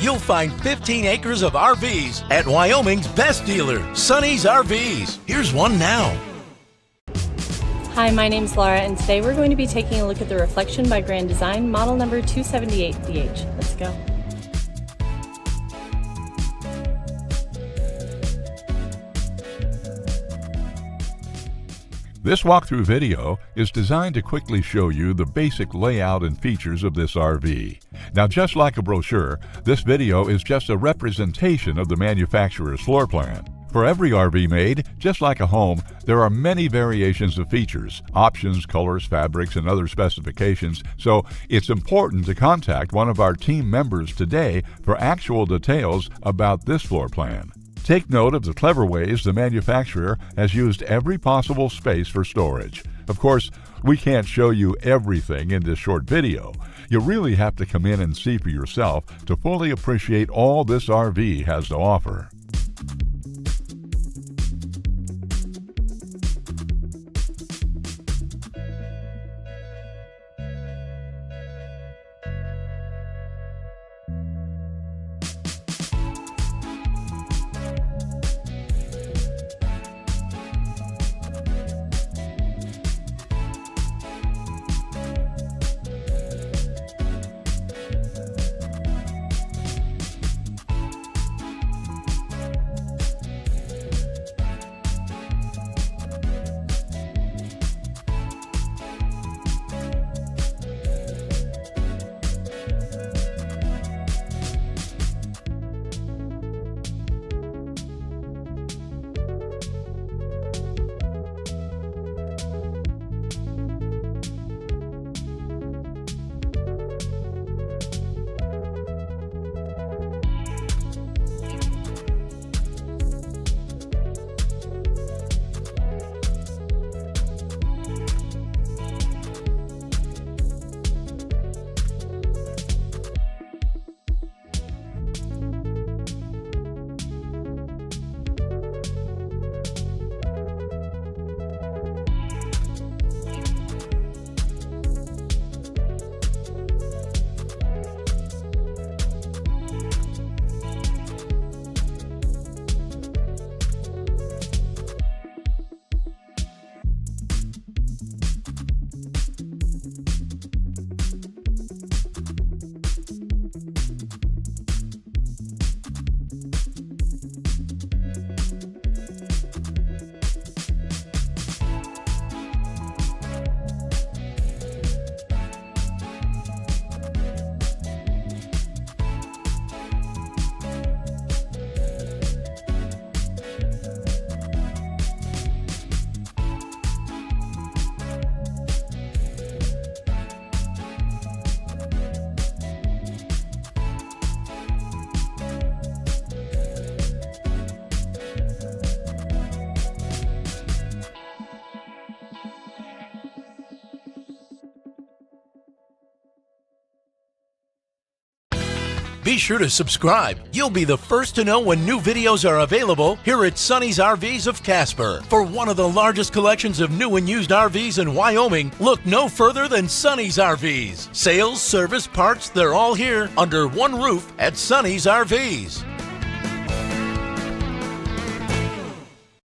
you'll find 15 acres of RVs at Wyoming's best dealer, Sonny's RVs. Here's one now. Hi, my name's Laura, and today we're going to be taking a look at the Reflection by Grand Design, model number 278BH. Let's go. This walkthrough video is designed to quickly show you the basic layout and features of this RV. Now, just like a brochure, this video is just a representation of the manufacturer's floor plan. For every RV made, just like a home, there are many variations of features, options, colors, fabrics, and other specifications, so it's important to contact one of our team members today for actual details about this floor plan. Take note of the clever ways the manufacturer has used every possible space for storage. Of course, we can't show you everything in this short video. You really have to come in and see for yourself to fully appreciate all this RV has to offer. Be sure to subscribe. You'll be the first to know when new videos are available here at Sonny's RVs of Casper. For one of the largest collections of new and used RVs in Wyoming, look no further than Sonny's RVs. Sales, service, parts, they're all here under one roof at Sonny's RVs.